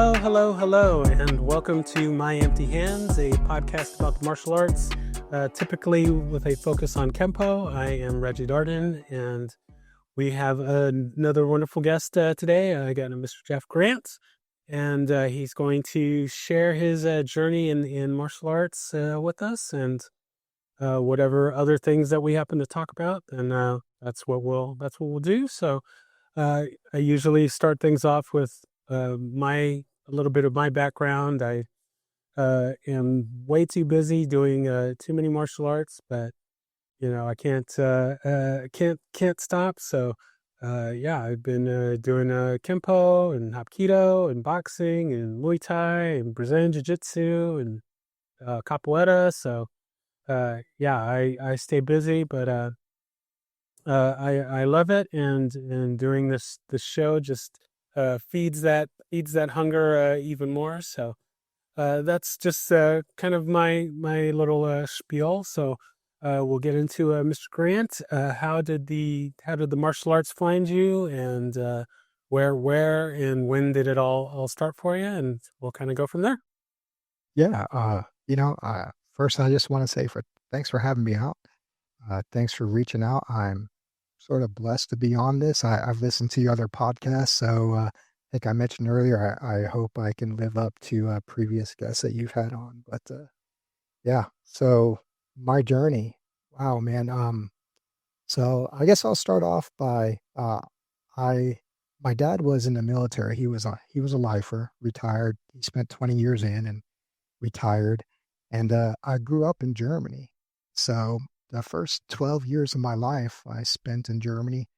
Hello, hello, hello, and welcome to My Empty Hands, a podcast about the martial arts, typically with a focus on Kempo. I am Reggie Darden, and we have another wonderful guest today. I got Mr. Jeff Grant, and he's going to share his journey in martial arts with us, and whatever other things that we happen to talk about, and that's what we'll do. So I usually start things off with a little bit of my background. I am way too busy doing too many martial arts, but I can't stop. So yeah, I've been doing Kempo and Hapkido and boxing and Muay Thai and Brazilian Jiu-Jitsu and Capoeira. So yeah, I stay busy, but I love it, and doing this show just feeds that hunger even more. So that's just kind of my little spiel. So we'll get into Mr. Grant. How did the martial arts find you, and where and when did it all start for you? And we'll kind of go from there. Yeah, first I just want to say thanks for having me out. Thanks for reaching out. I'm sort of blessed to be on this. I've listened to your other podcasts, so I think I mentioned earlier, I hope I can live up to previous guests that you've had on. But yeah, so my journey, wow, man. So I guess I'll start off by I my dad was in the military. He was a lifer, retired. He spent 20 years in and retired, and I grew up in Germany. So the first 12 years of my life I spent in Germany,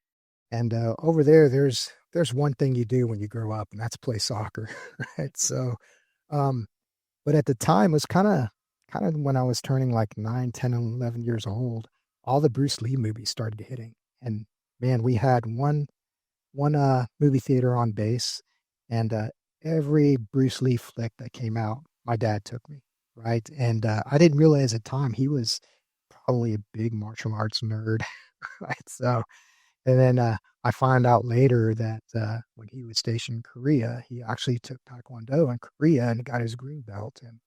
and over there's one thing you do when you grow up, and that's play soccer, right? So, um, but at the time it was kind of when I was turning like 9, 10, and 11 years old, all the Bruce Lee movies started hitting, and man, we had one movie theater on base, and every Bruce Lee flick that came out, my dad took me, right? And I didn't realize at the time he was probably a big martial arts nerd, right? So, and then I find out later that when he was stationed in Korea, he actually took Taekwondo in Korea and got his green belt. And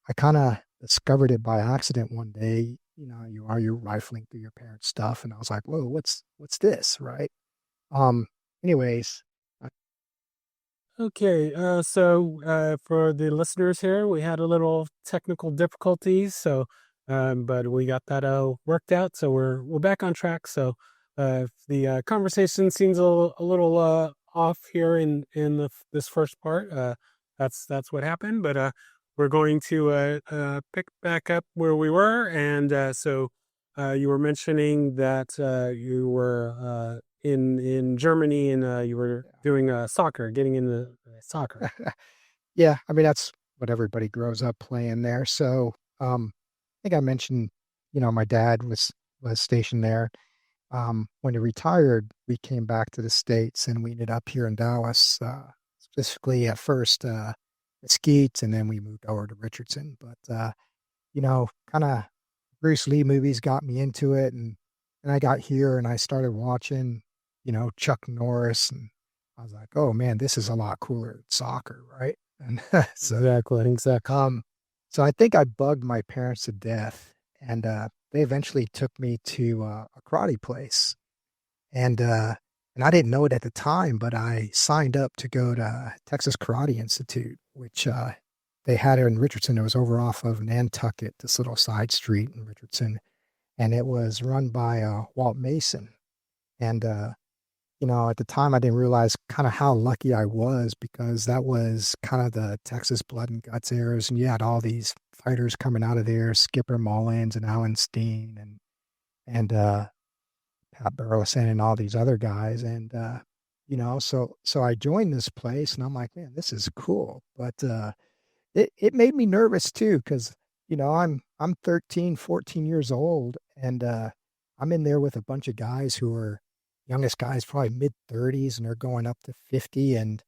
I kind of discovered it by accident one day. You're rifling through your parents' stuff, and I was like, "Whoa, what's this?" Right? Um. Anyways, Okay, so for the listeners here, we had a little technical difficulties, so but we got that worked out, so we're back on track. So if the conversation seems a little off here in this first part, that's what happened. But we're going to pick back up where we were, and so you were mentioning that you were in Germany, and you were doing soccer, getting into soccer. yeah, I mean that's what everybody grows up playing there. So, I think I mentioned, my dad was stationed there. When he retired, we came back to the States and we ended up here in Dallas, specifically at first Mesquite, and then we moved over to Richardson. But kind of Bruce Lee movies got me into it, and I got here and I started watching, Chuck Norris, and I was like, oh man, this is a lot cooler than soccer, right? And so Exactly. um, so I think I bugged my parents to death, and they eventually took me to a karate place, and and I didn't know it at the time, but I signed up to go to Texas Karate Institute, which they had it in Richardson. It was over off of Nantucket, this little side street in Richardson, and it was run by Walt Mason. And at the time, I didn't realize kind of how lucky I was, because that was kind of the Texas blood and guts eras, and you had all these fighters coming out of there, Skipper Mullins and Alan Steen and Pat Burleson and all these other guys, and so I joined this place, and I'm like, man, this is cool, but it made me nervous too, because I'm 13, 14 years old, and I'm in there with a bunch of guys who are youngest guy's probably mid-30s, and they're going up to 50, and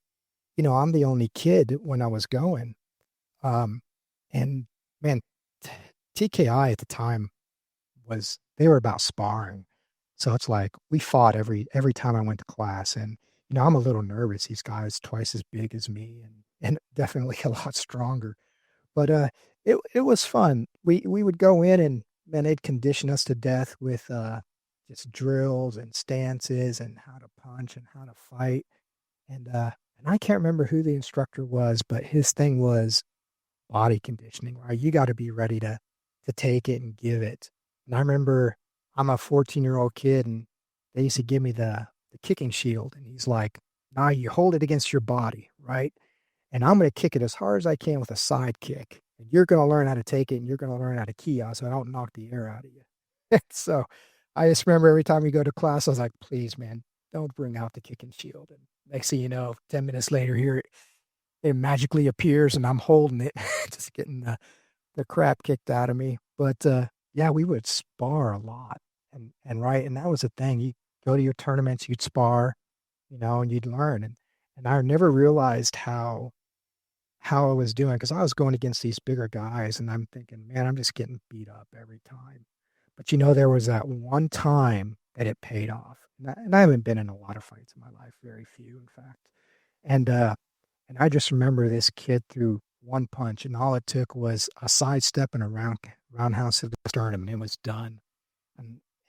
I'm the only kid when I was going. And man, TKI at the time they were about sparring. So it's like we fought every time I went to class, and I'm a little nervous. These guys twice as big as me, and definitely a lot stronger. But it was fun. We would go in and man, they'd condition us to death with just drills and stances and how to punch and how to fight. And I can't remember who the instructor was, but his thing was body conditioning, right? You got to be ready to take it and give it. And I remember I'm a 14-year-old kid and they used to give me the kicking shield and he's like, "Nah, you hold it against your body, right? And I'm going to kick it as hard as I can with a side kick. And you're going to learn how to take it and you're going to learn how to key out so I don't knock the air out of you." So I just remember every time we go to class, I was like, "Please, man, don't bring out the kicking shield." And next thing you know, 10 minutes later, here it magically appears and I'm holding it, just getting the crap kicked out of me. But yeah, we would spar a lot. And right, and that was the thing. You go to your tournaments, you'd spar, and you'd learn. And I never realized how I was doing because I was going against these bigger guys and I'm thinking, man, I'm just getting beat up every time. But there was that one time that it paid off. And I haven't been in a lot of fights in my life, very few, in fact. And and I just remember this kid threw one punch, and all it took was a sidestep and a roundhouse to the sternum, and it was done.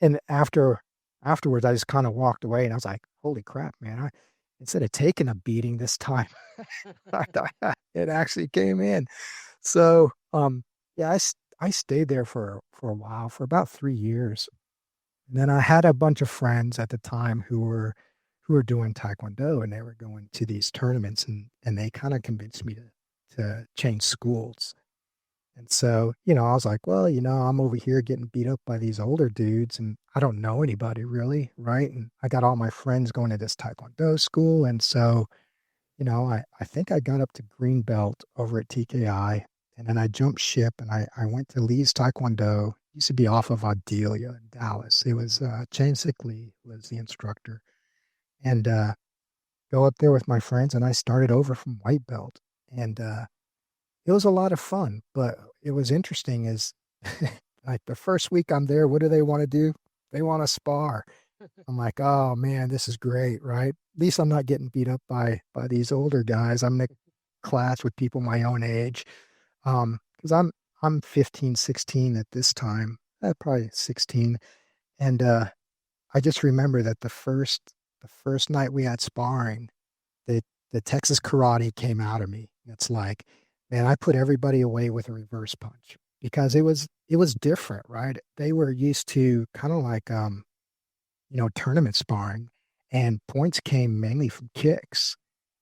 And afterwards, I just kind of walked away, and I was like, "Holy crap, man! Instead of taking a beating this time, it actually came in." So, yeah, I stayed there for a while, for about 3 years. And then I had a bunch of friends at the time who were doing taekwondo and they were going to these tournaments and they kind of convinced me to change schools. And so, I was like, well, I'm over here getting beat up by these older dudes and I don't know anybody really, right? And I got all my friends going to this taekwondo school. And so, I think I got up to green belt over at TKI and then I jumped ship and I went to Lee's Taekwondo. Used to be off of Adelia in Dallas. It was Chain Sick Lee was the instructor. And go up there with my friends and I started over from white belt. And it was a lot of fun, but it was interesting is like the first week I'm there, what do they want to do? They want to spar. I'm like, oh man, this is great, right? At least I'm not getting beat up by these older guys. I'm in a class with people my own age. Because I'm 15, 16 at this time, probably 16. And I just remember that the first night we had sparring, the Texas karate came out of me. It's like, man, I put everybody away with a reverse punch because it was different, right? They were used to kind of like tournament sparring, and points came mainly from kicks,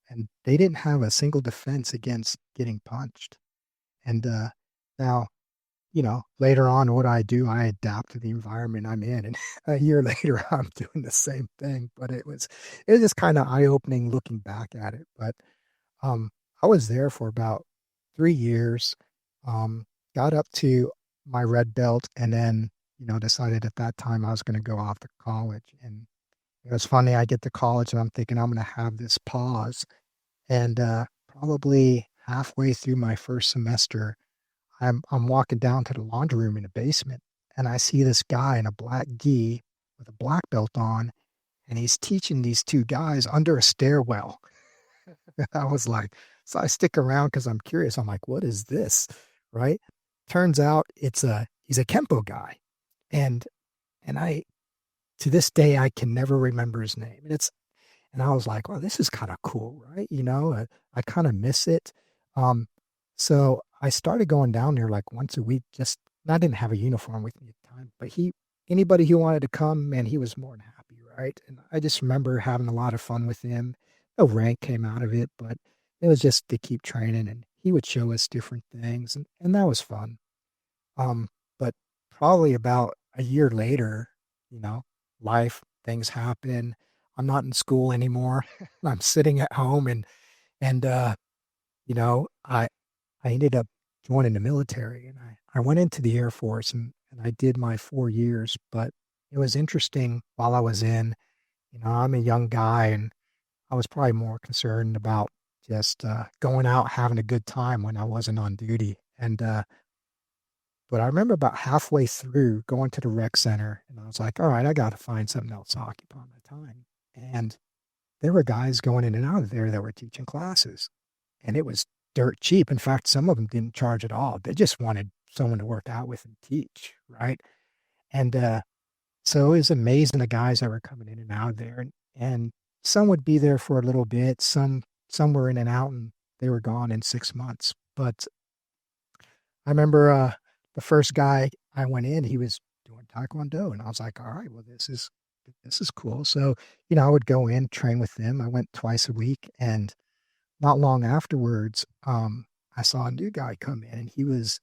and they didn't have a single defense against getting punched. And now, later on, what I do, I adapt to the environment I'm in, and a year later, I'm doing the same thing. But it was just kind of eye opening looking back at it. But um, I was there for about 3 years. Got up to my red belt, and then decided at that time I was going to go off to college. And it was funny. I get to college, and I'm thinking I'm going to have this pause, and probably halfway through my first semester. I'm walking down to the laundry room in the basement and I see this guy in a black gi with a black belt on and he's teaching these two guys under a stairwell. I was like, so I stick around because I'm curious. I'm like, what is this? Right? Turns out he's a Kempo guy. And and I to this day I can never remember his name. And I was like, well, this is kind of cool, right? I kind of miss it. Um, so I started going down there like once a week. I didn't have a uniform with me at the time, but anybody who wanted to come, man, he was more than happy, right? And I just remember having a lot of fun with him. No rank came out of it, but it was just to keep training, and he would show us different things, and that was fun. But probably about a year later, you know, things happen. I'm not in school anymore. I'm sitting at home and I ended up joining the military and I went into the Air Force and I did my 4 years, but it was interesting while I was in, I'm a young guy and I was probably more concerned about just going out having a good time when I wasn't on duty. But I remember about halfway through going to the rec center and I was like, all right, I got to find something else to occupy my time. And there were guys going in and out of there that were teaching classes. and it was dirt cheap. In fact, some of them didn't charge at all. They just wanted someone to work out with and teach, right? And so it was amazing the guys that were coming in and out there, and some would be there for a little bit. Some were in and out, and they were gone in 6 months. But I remember the first guy I went in, he was doing Taekwondo, and I was like, all right, well, this is cool. So, I would go in, train with them. I went twice a week, and not long afterwards, I saw a new guy come in, and he was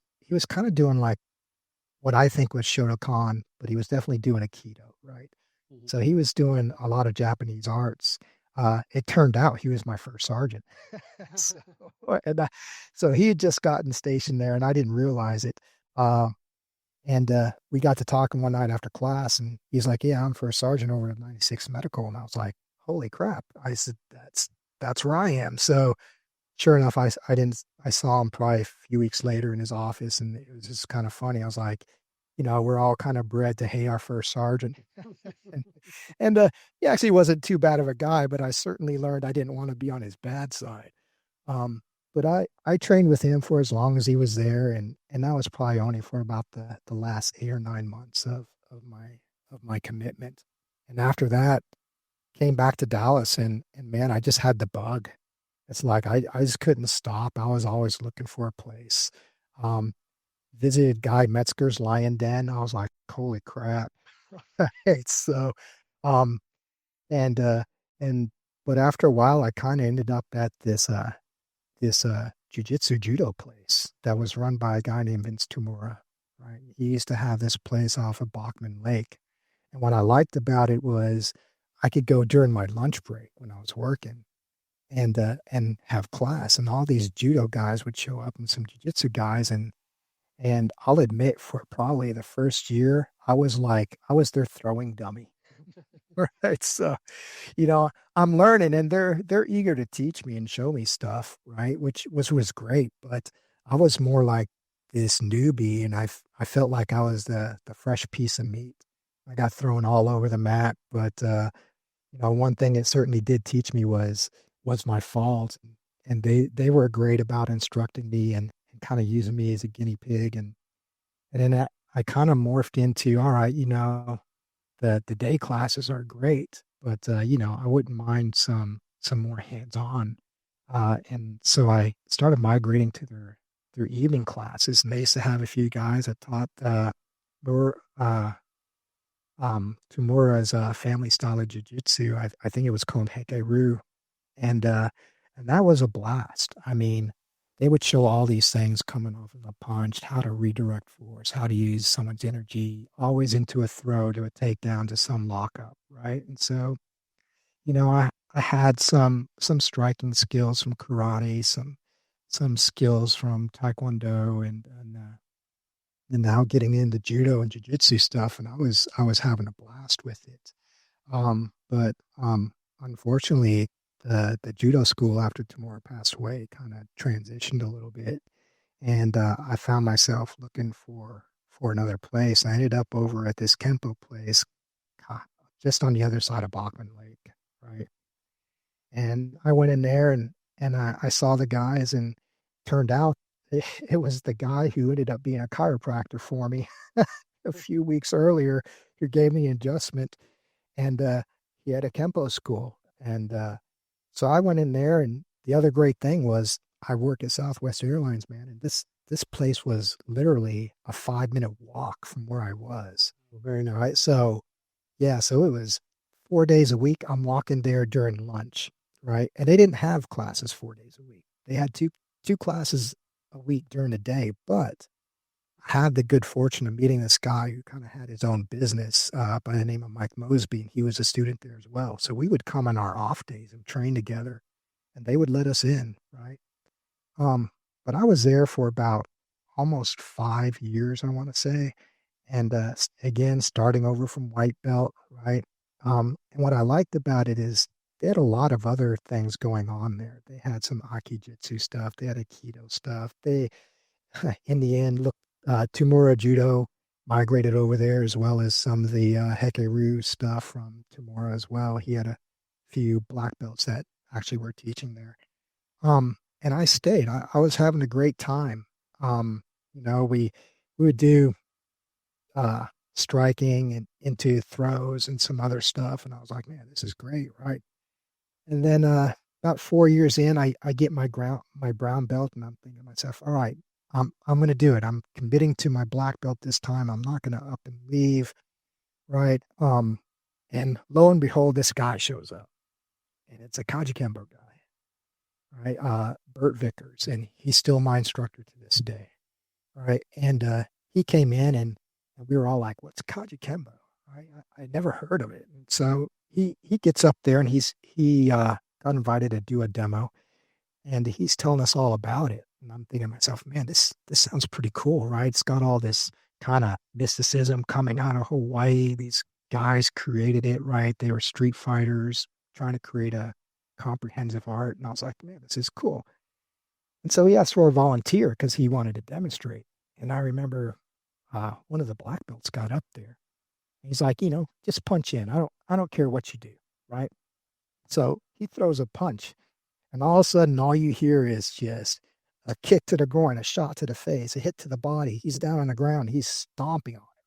kind of doing like what I think was Shotokan, but he was definitely doing a keto, right? Mhm. So he was doing a lot of Japanese arts. It turned out he was my first sergeant. so, and so he had just gotten stationed there, and I didn't realize it. Uh, and we got to talking one night after class, and he's like, "Yeah, I'm first sergeant over at 96 Medical," and I was like, "Holy crap!" I said, "That's where I am." So sure enough, I saw him probably a few weeks later in his office, and it was just kind of funny. I was like, we're all kind of bred to hate our first sergeant. and he actually wasn't too bad of a guy, but I certainly learned I didn't want to be on his bad side. Um, but I trained with him for as long as he was there, and that was probably only for about the last 8 or 9 months of my commitment. And after that, came back to Dallas, and man, I just had the bug. It's like I just couldn't stop. I was always looking for a place. Um, Visited Guy Metzger's Lion Den. I was like, holy crap. Right. So, um, and, and, but after a while, I kind of ended up at this Jiu-Jitsu judo place that was run by a guy named Vince Tumura, right? He used to have this place off of Bachman Lake. And what I liked about it was I could go during my lunch break when I was working and have class, and all these judo guys would show up and some jiu-jitsu guys, and I'll admit for probably the first year I was their throwing dummy. Right. So, I'm learning, and they're eager to teach me and show me stuff, right? Which was great, but I was more like this newbie, and I felt like I was the fresh piece of meat. I got thrown all over the mat, but one thing it certainly did teach me was my fault, and they were great about instructing me and kind of using me as a guinea pig, and then I kind of morphed into, all right, the day classes are great, but I wouldn't mind some more hands on, and so I started migrating to their evening classes, and they used to have a few guys that taught were Kimura's family style of jiu-jitsu. I think it was called Hekeru. And and that was a blast. I mean, they would show all these things coming off of a punch, how to redirect force, how to use someone's energy, always into a throw to a takedown to some lockup, right? And so, I had some striking skills from karate, some skills from taekwondo, and now getting into judo and jiu-jitsu stuff, and I was having a blast with it. But unfortunately, the judo school after Tamura passed away kind of transitioned a little bit, and I found myself looking for another place. I ended up over at this Kempo place, God, just on the other side of Bachman Lake, right? And I went in there, and I saw the guys, and turned out it was the guy who ended up being a chiropractor for me a few weeks earlier, who gave me adjustment, and he had a Kempo school. And so I went in there, and the other great thing was I worked at Southwest Airlines, man, and this place was literally a 5-minute walk from where I was. Very nice. So yeah, so it was 4 days a week. I'm walking there during lunch, right? And they didn't have classes 4 days a week. They had two classes a week during the day, but I had the good fortune of meeting this guy who kind of had his own business by the name of Mike Mosby, and he was a student there as well. So we would come on our off days and train together, and they would let us in, right? Um, but I was there for about almost 5 years, I want to say, and again, starting over from white belt, right? And what I liked about it is they had a lot of other things going on there. They had some Akijitsu stuff, they had Aikido stuff. They, in the end, look, Tumura Judo migrated over there, as well as some of the Hekeru stuff from Tumura as well. He had a few black belts that actually were teaching there. and I stayed. I was having a great time. Um, we would do uh striking and into throws and some other stuff, and I was like, man, this is great, right? And then about 4 years in, I get my brown belt, and I'm thinking to myself, all right, I'm gonna do it. I'm committing to my black belt this time. I'm not gonna up and leave, right? And lo and behold, this guy shows up, and it's a Kajukenbo guy, right? Bert Vickers, and he's still my instructor to this day, right? And he came in, and we were all like, "What's Kajukenbo?" Right? I never heard of it. And so he gets up there, and he got invited to do a demo, and he's telling us all about it. And I'm thinking to myself, man, this sounds pretty cool, right? It's got all this kind of mysticism coming out of Hawaii. These guys created it, right? They were street fighters trying to create a comprehensive art. And I was like, man, this is cool. And so he asked for a volunteer because he wanted to demonstrate. And I remember one of the black belts got up there. He's like, just punch in. I don't care what you do, right? So he throws a punch, and all of a sudden, all you hear is just a kick to the groin, a shot to the face, a hit to the body. He's down on the ground. He's stomping on it.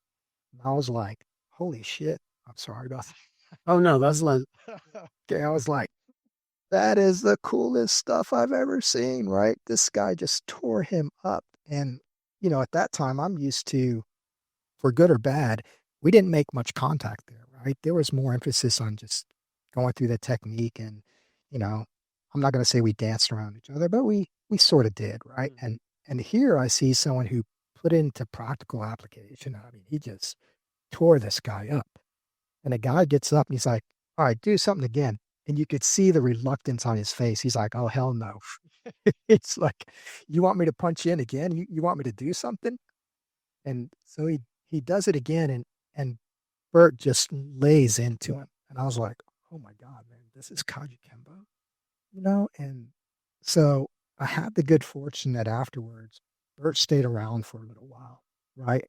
And I was like, holy shit. I'm sorry about Oh no, that's like that. Okay, I was like, that is the coolest stuff I've ever seen, right? This guy just tore him up. And, at that time, I'm used to, for good or bad, we didn't make much contact there, right? There was more emphasis on just going through the technique and, you know, I'm not going to say we danced around each other, but we sort of did, right? And here I see someone who put into practical application. I mean, he just tore this guy up. And the guy gets up and he's like, all right, do something again. And you could see the reluctance on his face. He's like, oh, hell no. It's like, you want me to punch in again? You want me to do something? And so he does it again, and Bert just lays into him. And I was like, oh my God, man, this is Kajukenbo, And so I had the good fortune that afterwards, Bert stayed around for a little while, right?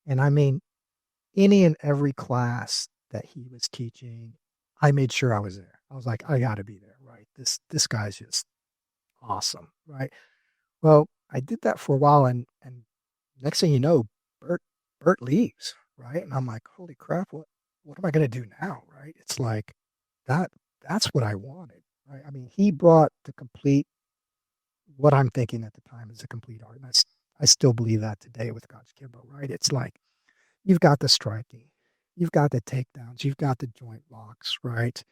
And I mean, any and every class that he was teaching, I made sure I was there. I was like, I got to be there, right? This guy's just awesome, right? Well, I did that for a while, and next thing you know, Bert Bert leaves, right? And I'm like, holy crap, what am I gonna do now? Right? It's like that that's what I wanted, right? I mean, he brought the complete what I'm thinking at the time is a complete art. And I still believe that today with Coach Kimbro, right? It's like you've got the striking, you've got the takedowns, you've got the joint locks, right?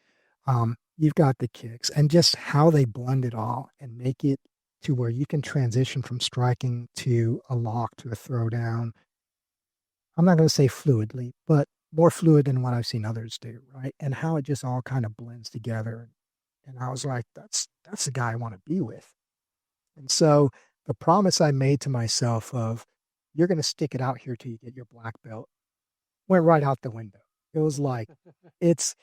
You've got the kicks, and just how they blend it all and make it to where you can transition from striking to a lock to a throwdown. I'm not going to say fluidly, but more fluid than what I've seen others do, right? And how it just all kind of blends together. And I was like, that's the guy I want to be with. And so the promise I made to myself of you're going to stick it out here till you get your black belt went right out the window. It was like it's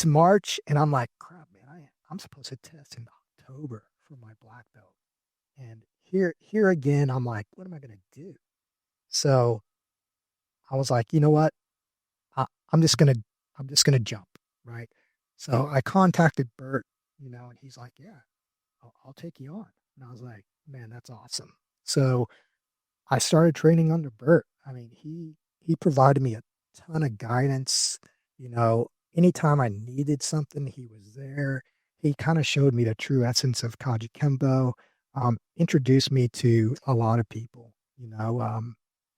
March, and I'm like, crap, man, I'm supposed to test in October for my black belt. And here again, I'm like, what am I going to do? So I was like, you know what? I, I'm just gonna I'm just gonna jump, right? So I contacted Bert, and he's like, yeah, I'll take you on. And I was like, man, that's awesome. So I started training under Bert. I mean, he provided me a ton of guidance. Anytime I needed something, he was there. He kind of showed me the true essence of Kajukenbo, introduced me to a lot of people,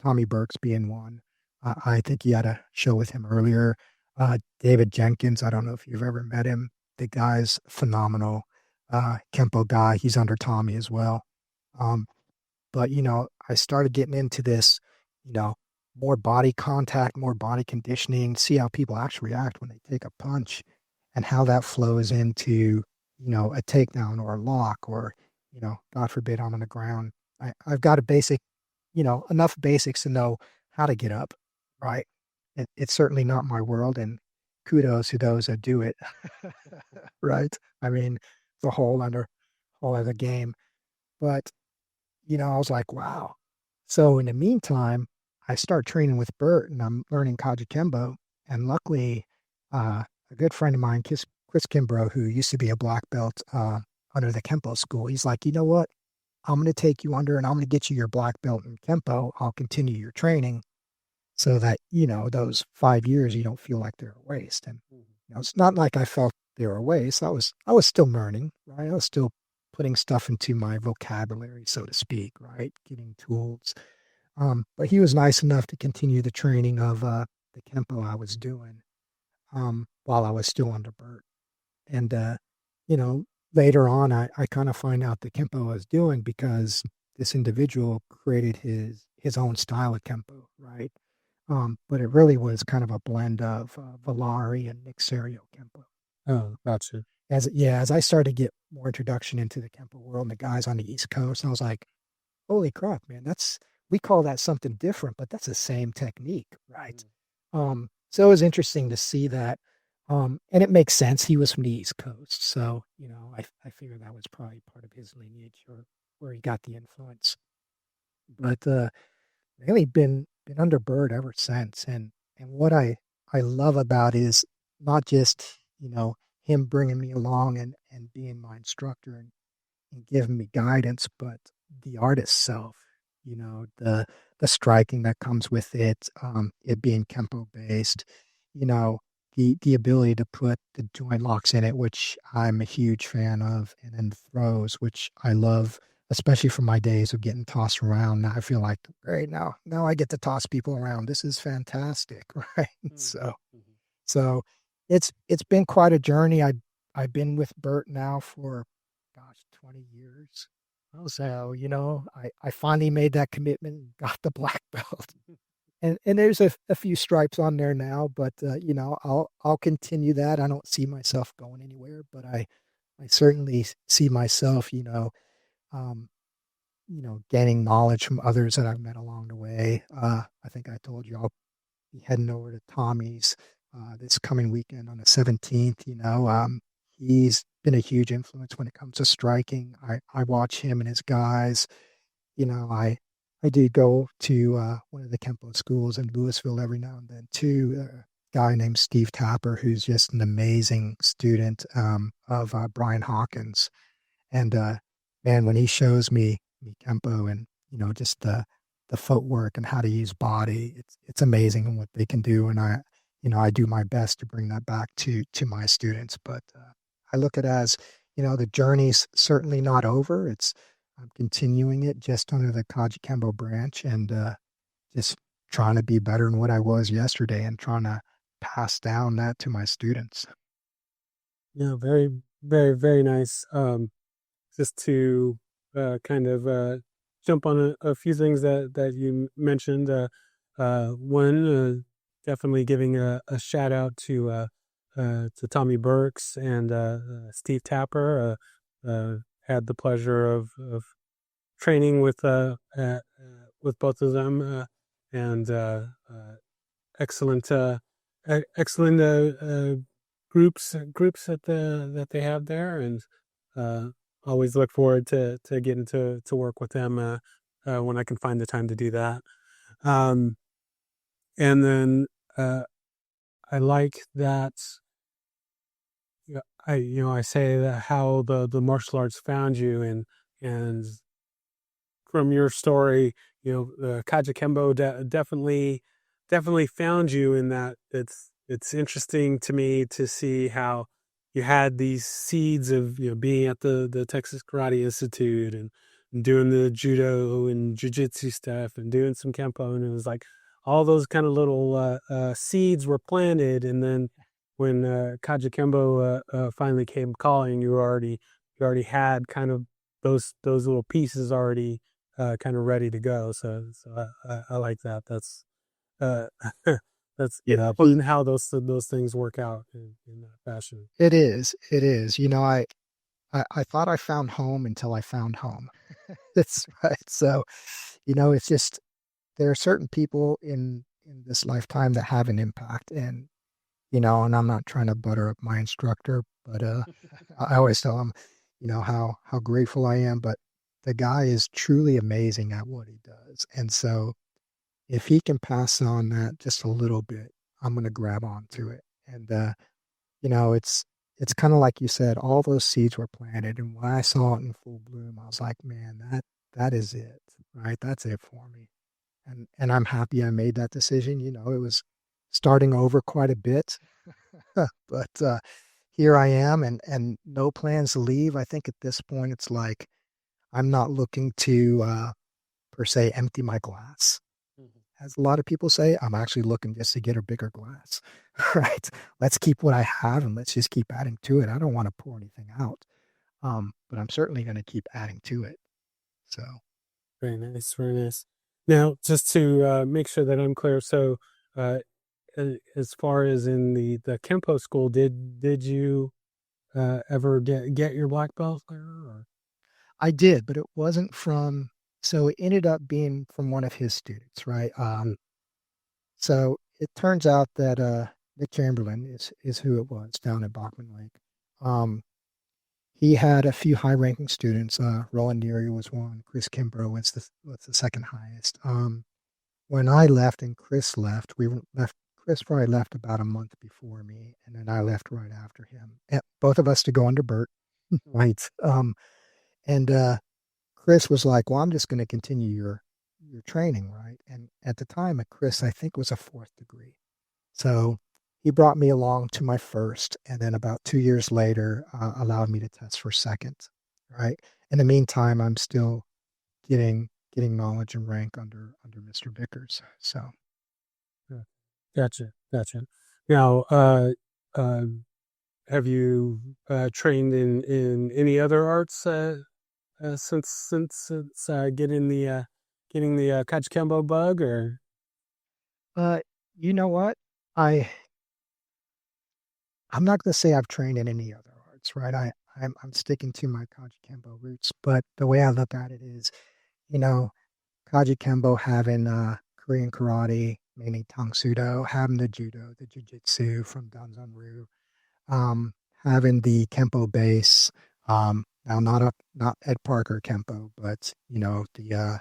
Tommy Burks being one. I think you had a show with him earlier. David Jenkins, I don't know if you've ever met him. The guy's phenomenal. Kempo guy, he's under Tommy as well. But I started getting into this, you know, more body contact, more body conditioning, see how people actually react when they take a punch and how that flows into, a takedown or a lock or, God forbid I'm on the ground. I've got a basic, enough basics to know how to get up, right? It's certainly not my world, and kudos to those that do it, right? I mean, the whole other game. But I was like, wow. So in the meantime, I start training with Bert and I'm learning Kajukenbo. And luckily, a good friend of mine, Chris Kimbro, who used to be a black belt, under the Kempo school. He's like, you know what? I'm going to take you under and I'm going to get you your black belt in Kempo. I'll continue your training so that, those 5 years, you don't feel like they're a waste. And, it's not like I felt they were a waste. I was still learning, right? I was still putting stuff into my vocabulary, so to speak, right? Getting tools. But he was nice enough to continue the training of the Kempo I was doing while I was still under Bert. And, you know, later on, I kind of find out the Kempo I was doing because this individual created his own style of Kempo, right? But it really was kind of a blend of Valari and Nixerio Kempo. Oh, gotcha. As I started to get more introduction into the Kempo world and the guys on the East Coast, I was like, holy crap, man, we call that something different, but that's the same technique, right? So it was interesting to see that. And it makes sense. He was from the East Coast. So, I figured that was probably part of his lineage or where he got the influence. But really been under Bird ever since. And what I love about it is not just, him bringing me along and being my instructor and giving me guidance, but the artist self, the striking that comes with it, it being Kempo based, you know, the ability to put the joint locks in it, which I'm a huge fan of, and then the throws, which I love, especially from my days of getting tossed around. Now I feel like, great, now I get to toss people around. This is fantastic, right? So it's been quite a journey. I've been with Bert now for, gosh, 20 years. So, I finally made that commitment and got the black belt. And there's a few stripes on there now, but I'll continue that. I don't see myself going anywhere, but I certainly see myself, um, gaining knowledge from others that I've met along the way. I think I told you I'll be heading over to Tommy's this coming weekend on the 17th. He's been a huge influence when it comes to striking. I watch him and his guys. I do go to one of the Kempo schools in Louisville every now and then too. A guy named Steve Tapper, who's just an amazing student of Brian Hawkins. And man, when he shows me Kempo and just the footwork and how to use body, it's amazing what they can do. And I do my best to bring that back to my students. But I look at it as, the journey's certainly not over. I'm continuing it just under the Kajukenbo branch and just trying to be better than what I was yesterday and trying to pass down that to my students. Yeah, very, very, very nice. Just to kind of jump on a few things that you mentioned. One, definitely giving a shout out to Tommy Burks and Steve Tapper. Had the pleasure of training with both of them, and excellent excellent groups that they have there, and always look forward to getting to work with them when I can find the time to do that. Um, and then I like that. I say that how the martial arts found you, and from your story, Kajukenbo definitely found you in that. It's interesting to me to see how you had these seeds of being at the Texas Karate Institute and doing the judo and jiu-jitsu stuff and doing some Kempo, and it was like all those kind of little seeds were planted, and then when Kajukenbo finally came calling, you already had kind of those little pieces already kind of ready to go. So I like that. That's uh, that's Yeah. fun how those things work out in that fashion. It is. It is. I thought I found home until I found home. That's right. So, it's just there are certain people in this lifetime that have an impact, and I'm not trying to butter up my instructor, but I always tell him, how grateful I am. But the guy is truly amazing at what he does, and so if he can pass on that just a little bit, I'm going to grab onto it. And it's it's kind of like you said, all those seeds were planted, and when I saw it in full bloom, I was like, man, that is it, right? That's it for me. And I'm happy I made that decision. You know, it was starting over quite a bit, but here I am, and no plans to leave. I think at this point, it's like I'm not looking to per se empty my glass. Mhm. As a lot of people say, I'm actually looking just to get a bigger glass. Right? Let's keep what I have and let's just keep adding to it. I don't want to pour anything out, but I'm certainly going to keep adding to it. So, Very nice, very nice. Now, just to make sure that I'm clear, so uh, as far as in the Kempo school, did you ever get your black belt there? Or? I did, but it wasn't from, so it ended up being from one of his students, right? So it turns out that Nick Chamberlain is who it was down at Bachman Lake. Um, he had a few high-ranking students. Roland Neary was one. Chris Kimbro was the second highest. When I left and Chris left, we were left. Chris probably left about a month before me, and then I left right after him. And both of us to go under Bert, right? And Chris was like, "Well, I'm just going to continue your training, right?" And at the time, Chris, I think, was a fourth degree. So he brought me along to my first, and then about 2 years later, allowed me to test for second. Right. In the meantime, I'm still getting knowledge and rank under Mr. Vickers. So Yeah. Gotcha, gotcha. Now, uh, have you trained in any other arts since getting the Kajukenbo bug, or? uh you know what? I I'm not gonna say I've trained in any other arts, right? I'm sticking to my Kajukenbo roots, but the way I look at it is, you know, Kajukenbo having Korean karate, mainly Tang Sudo, having the Judo, the Jiu-Jitsu from Danzanryu, um, having the Kempo base, now not Ed Parker Kempo, but the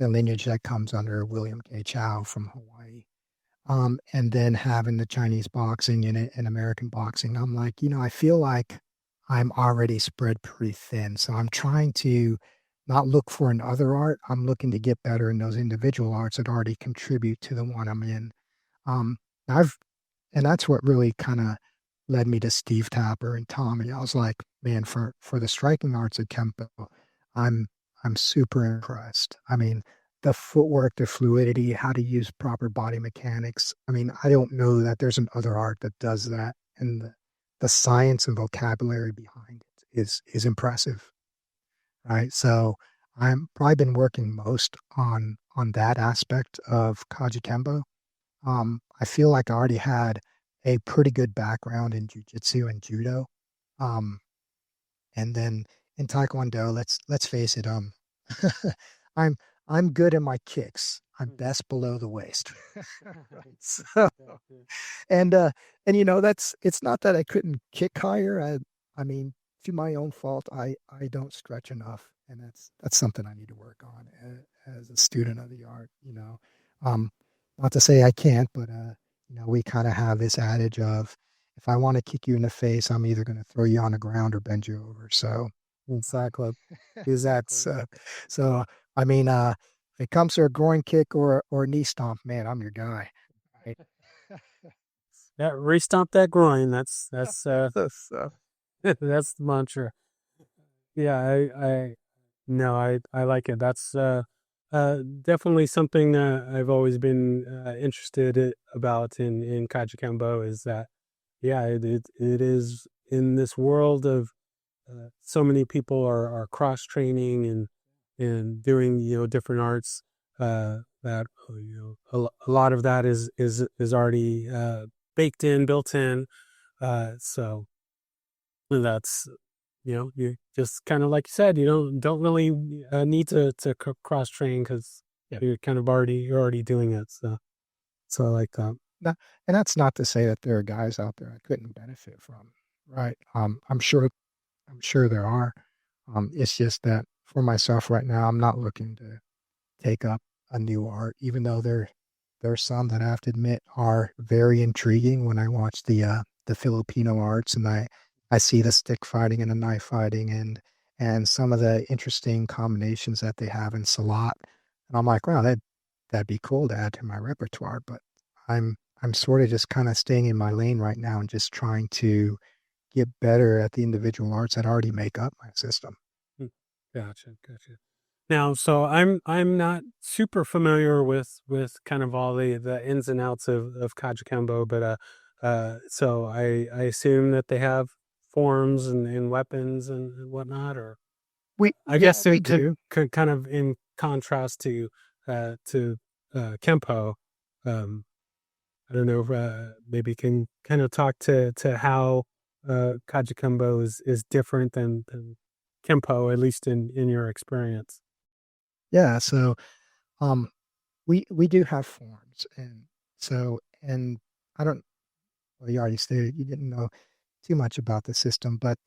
lineage that comes under William K. Chow from Hawaii. And then having the Chinese boxing in it and American boxing, I'm like, I feel like I'm already spread pretty thin. So I'm trying to not look for another art. I'm looking to get better in those individual arts that already contribute to the one I'm in. Um, I've, and that's what really kind of led me to Steve Tapper and Tommy. I was like, man, for the striking arts of Kempo, I'm I'm super impressed. I mean, the footwork, the fluidity, how to use proper body mechanics. I mean, I don't know that there's another art that does that, and the science and vocabulary behind it is impressive, right? So I'm probably been working most on that aspect of Kajukenbo. I feel like I already had a pretty good background in Jiu-Jitsu and Judo. Um, and then in Taekwondo, let's face it, I'm I'm good in my kicks. I'm Mhm. best below the waist. Right. So, Yeah, yeah. and that's it's not that I couldn't kick higher. I mean, through my own fault, I don't stretch enough, and that's something I need to work on as a student of the art. Um, not to say I can't, but we kind of have this adage of if I want to kick you in the face, I'm either going to throw you on the ground or bend you over. So Exactly, that's exactly. so. I mean, if it comes to a groin kick or a knee stomp, man, I'm your guy. Right. Yeah, re-stomp that groin. That's So, that's the mantra. Yeah, I no, I like it. That's definitely something I've always been about in Kajukenbo is that yeah, it is in this world of so many people are cross training and doing different arts that a lot of that is already baked in, built in. So that's you just kind of like you said, you don't really need to cross train because yeah. you're already doing it. So I like that. No, and that's not to say that there are guys out there I couldn't benefit from, right? I'm sure there are. It's just that for myself right now, I'm not looking to take up a new art, even though there's some that I have to admit are very intriguing when I watch the Filipino arts and I see the stick fighting and the knife fighting and some of the interesting combinations that they have in Salat. And I'm like, wow, that'd be cool to add to my repertoire. But I'm sort of just kind of staying in my lane right now and just trying to get better at the individual arts that already make up my system. Mm. Gotcha, gotcha. Now, so I'm not super familiar with kind of all the ins and outs of Kajukenbo, but so I assume that they have forms and weapons and whatnot, or I Yeah, guess we to do. kind of in contrast to Kempo, um, I don't know, maybe can kind of talk to how Kajukenbo is different than Kempo, at least in your experience. Yeah, so um we do have forms and I don't well you already stated you didn't know too much about the system, but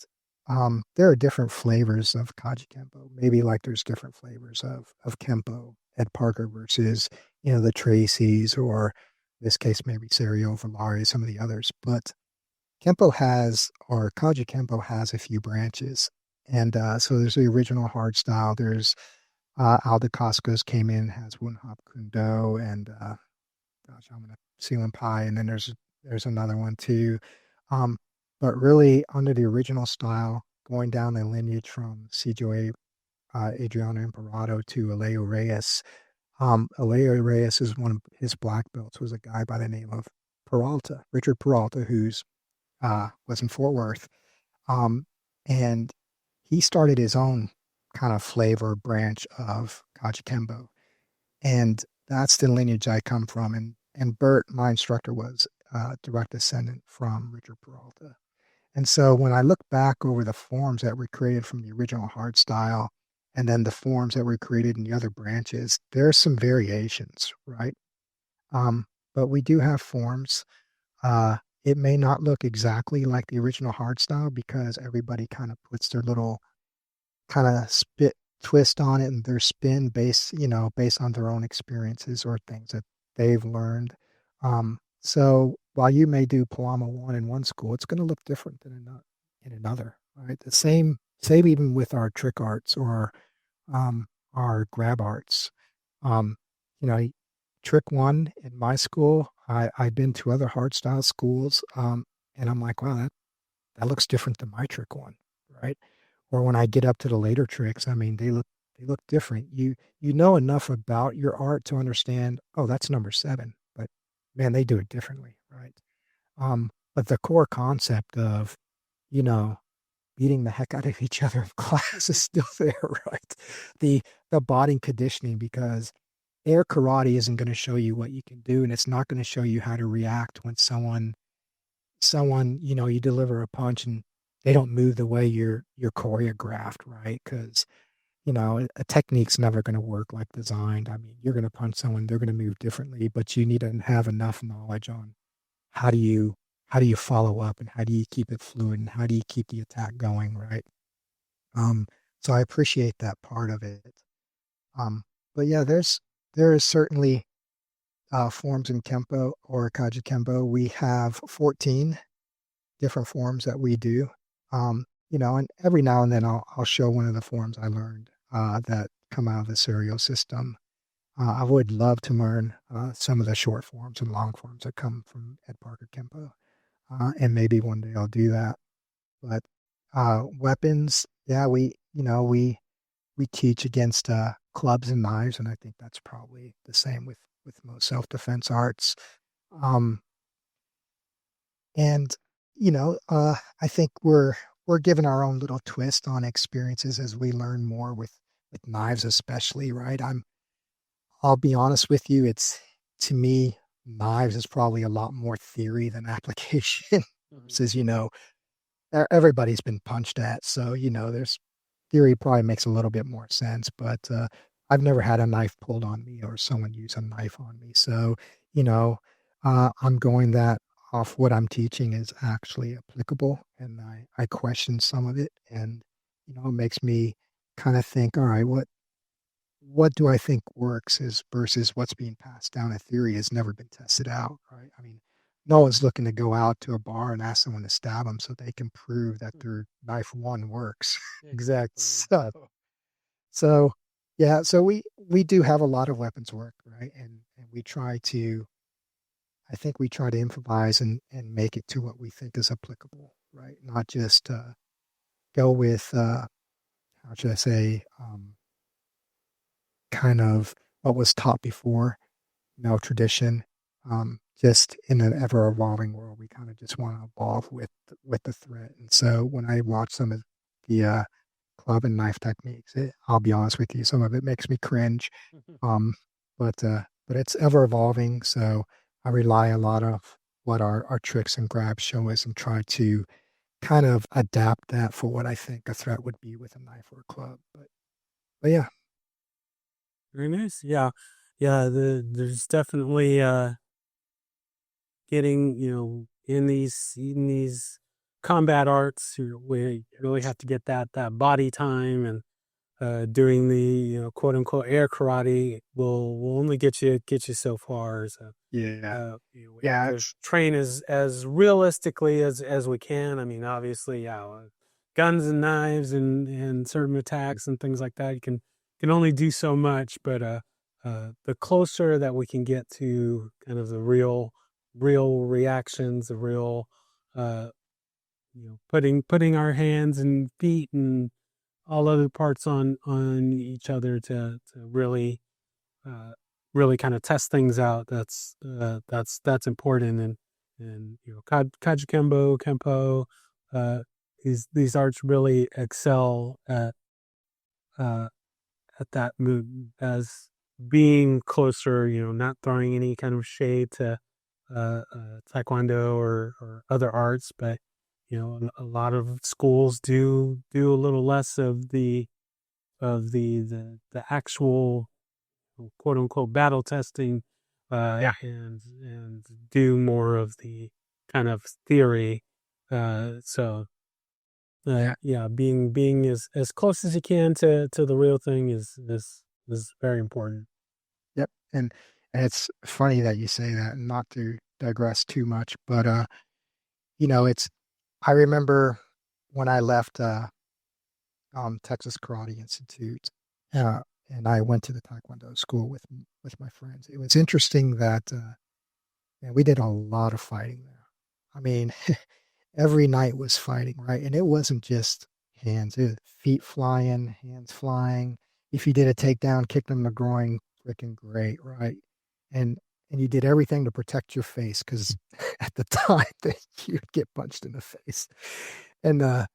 there are different flavors of Kaji Kempo. Maybe like there's different flavors of Kempo at Parker versus, the Tracy's or in this case maybe Serio, Valari, some of the others. But Kempo has or Kaji Kempo has a few branches. And so there's the original hard style. There's Aldo Cosco's came in, has Wun Hop Kundo and gosh, I'm gonna seal and pie, and then there's another one too. Um, but really under the original style, going down the lineage from CJOA Adriano Imperato to Aleo Reyes. Aleo Reyes is one of his black belts was a guy by the name of Peralta, Richard Peralta, who's was in Fort Worth. Um, and he started his own kind of flavor branch of Kajukenbo. And that's the lineage I come from. And Bert, my instructor, was direct descendant from Richard Peralta. And so when I look back over the forms that were created from the original hard style and then the forms that were created in the other branches, there's some variations, right? Um, but we do have forms. It may not look exactly like the original hard style because everybody kind of puts their little kind of spit twist on it and their spin based on their own experiences or things that they've learned. So while you may do Palama one in one school, it's going to look different than in another, right? The same even with our trick arts or our grab arts. Um, you know, trick one in my school, I've been to other hard style schools, and I'm like, wow, that looks different than my trick one, right? Or when I get up to the later tricks, I mean, they look different. You know enough about your art to understand, oh, that's number seven, but man, they do it differently, right? But the core concept of, you know, beating the heck out of each other in class is still there, right? The the body conditioning because air karate isn't going to show you what you can do, and it's not going to show you how to react when someone, you deliver a punch and they don't move the way you're choreographed, right? Because, a technique's never going to work like designed. I mean, you're going to punch someone, they're going to move differently, but you need to have enough knowledge on how do you how do you follow up and how do you keep it fluid and how do you keep the attack going, right? Um, so I appreciate that part of it. Um, but yeah, there is certainly forms in Kempo or Kajukenbo. We have 14 different forms that we do. And every now and then I'll show one of the forms I learned that come out of the serial system. I would love to learn some of the short forms and long forms that come from Ed Parker Kempo, and maybe one day I'll do that. But weapons, yeah, we teach against clubs and knives, and I think that's probably the same with most self defense arts. Um, And, I think we're given our own little twist on experiences as we learn more with knives especially, right? I'll be honest with you, it's to me, knives is probably a lot more theory than application Mhm. versus, everybody's been punched at. So, there's theory probably makes a little bit more sense, but I've never had a knife pulled on me or someone use a knife on me. So, you know, I'm going that off what I'm teaching is actually applicable. And I question some of it. And, it makes me kind of think, all right, what do I think works is versus what's being passed down. A theory has never been tested out, right? I mean, no one's looking to go out to a bar and ask someone to stab them so they can prove that their knife one works. Exact. Exactly. So yeah, so we do have a lot of weapons work, right? And we try to, I think we try to improvise and make it to what we think is applicable, right? Not just go with how should I say, kind of what was taught before, tradition. Just in an ever evolving world, we kind of just want to evolve with the threat. And so when I watch some of the club and knife techniques, I'll be honest with you, some of it makes me cringe. Um, but it's ever evolving. So I rely a lot of what our tricks and grabs show us and try to kind of adapt that for what I think a threat would be with a knife or a club. But yeah, Very nice. Yeah. Yeah. There's definitely, getting, in these combat arts, we really have to get that body time, and doing the, quote unquote air karate will only get you so far. So yeah, we have yeah, to train as realistically as we can. I mean, obviously, yeah, guns and knives and certain attacks and things like that, you can only do so much. But the closer that we can get to kind of the real reactions, the real, uh, putting our hands and feet and all other parts on each other to uh, really kind of test things out. That's important. And Kajukenbo, Kempo, uh, these arts really excel uh, at that move, as being closer. Not throwing any kind of shade to Taekwondo or other arts, but a lot of schools do a little less of the actual quote unquote battle testing, yeah, and do more of the kind of theory. So yeah. yeah, being as close as you can to the real thing is very important. Yep. And it's funny that you say that, and not to digress too much, but it's I remember when I left Texas Karate Institute, uh, and I went to the Taekwondo school with my friends. It was interesting that man, we did a lot of fighting there. I mean, every night was fighting, right? And it wasn't just hands, it was feet flying, hands flying. If you did a takedown, kick them in the groin, freaking great, right? And and you did everything to protect your face because at the time that you'd get punched in the face. And I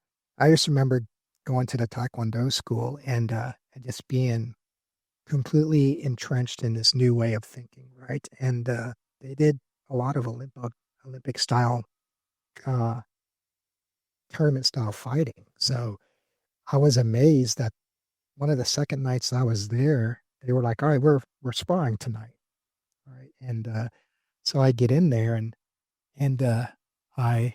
just remember going to the Taekwondo school and just being completely entrenched in this new way of thinking, right? And they did a lot of Olympic style uh, tournament style fighting. So I was amazed that one of the second nights I was there, they were like, "All right, we're sparring tonight." All right. And so I get in there and I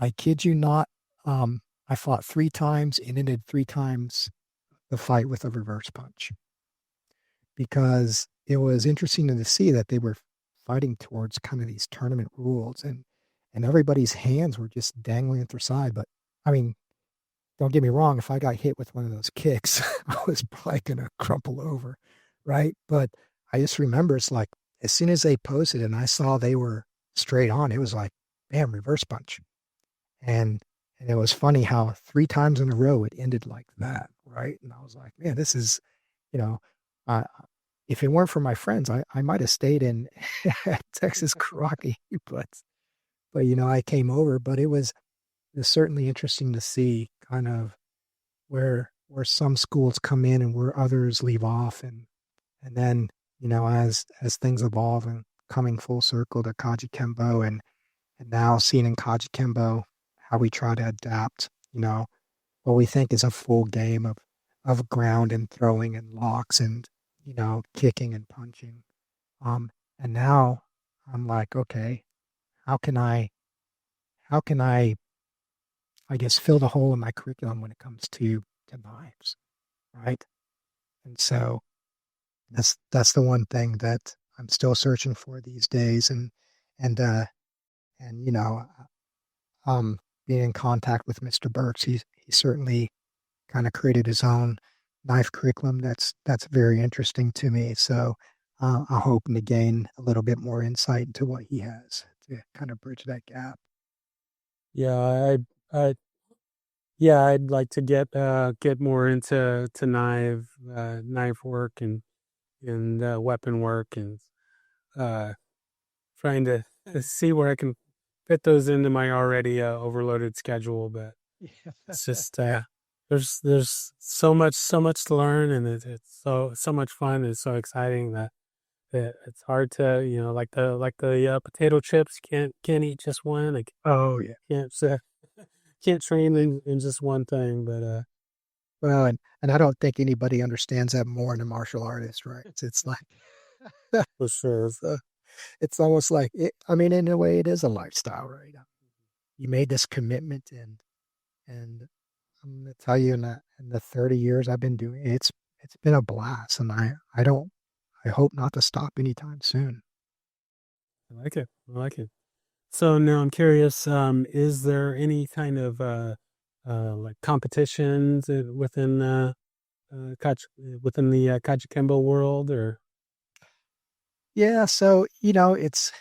I kid you not, I fought three times and ended three times the fight with a reverse punch because it was interesting to see that they were fighting towards kind of these tournament rules and everybody's hands were just dangling at their side. But I mean, don't get me wrong, if I got hit with one of those kicks, I was probably gonna crumple over, right? But I just remember it's like as soon as they posted and I saw they were straight on, it was like, bam, reverse punch. And and it was funny how three times in a row it ended like that, right? And I was like, man, this is, you know, uh, if it weren't for my friends, I might have stayed in Texas karate, but I came over, but it was certainly interesting to see kind of where some schools come in and where others leave off and then as things evolve and coming full circle to Kajukenbo and now seeing in Kajukenbo how we try to adapt what we think is a full game of ground and throwing and locks and kicking and punching and now I'm like, okay, how can I guess fill the hole in my curriculum when it comes to knives, right? And so that's the one thing that I'm still searching for these days. And And, um, being in contact with Mr. Burks, he certainly kind of created his own knife curriculum that's very interesting to me. So I'm hoping to gain a little bit more insight into what he has to kind of bridge that gap. Yeah, I yeah, I'd like to get more into to knife work and weapon work and uh trying to see where I can fit those into my already overloaded schedule. But it's just there's so much to learn, and it's so much fun and so exciting that it's hard to like the potato chips. Can't eat just one. Like Oh yeah. can't can't train in just one thing. But Well, and I don't think anybody understands that more than a martial artist, right? It's like for sure. it's, it's almost like I mean, in a way, it is a lifestyle, right? You made this commitment, and I'm gonna tell you, in the 30 years I've been doing it, it's been a blast, and I hope not to stop anytime soon. I like it. I like it. So now I'm curious, is there any kind of like competitions within the Kajukenbo world or Yeah, so it's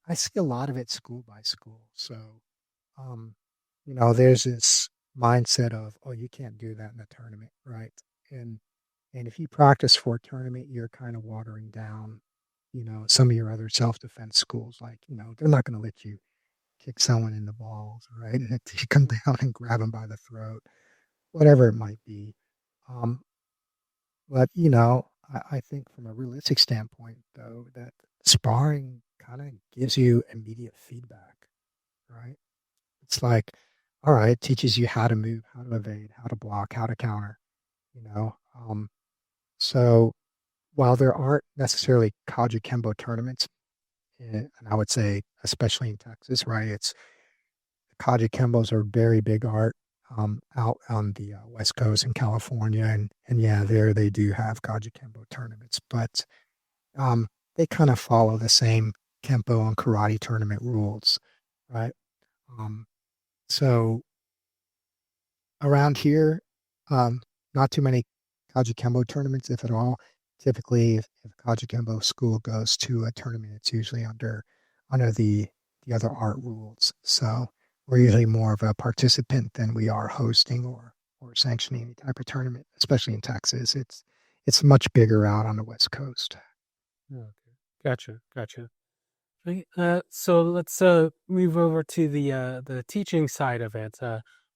I see a lot of it school by school. So, um, there's this mindset of, oh, you can't do that in a tournament, right? And and if you practice for a tournament, you're kind of watering down, some of your other self-defense schools. Like, they're not going to let you kick someone in the balls, right? And you come down and grab them by the throat, whatever it might be. Um, but I think from a realistic standpoint, though, that sparring kind of gives you immediate feedback, right? It's like, all right, it teaches you how to move, how to evade, how to block, how to counter, you know. So while there aren't necessarily Kajukenbo tournaments, and I would say especially in Texas, right? It's Kajukembos are very big art out on the West Coast in California, and yeah, there they do have Kajukembo tournaments, but um, they kind of follow the same Kempo and karate tournament rules, right? Um, so around here, um, not too many Kajukembo tournaments, if at all. Typically, if a Kajukembo school goes to a tournament, it's usually under the other art rules. So we're usually more of a participant than we are hosting or sanctioning any type of tournament, especially in Texas. It's much bigger out on the West Coast. okay. Gotcha. Right, so let's move over to the teaching side of it.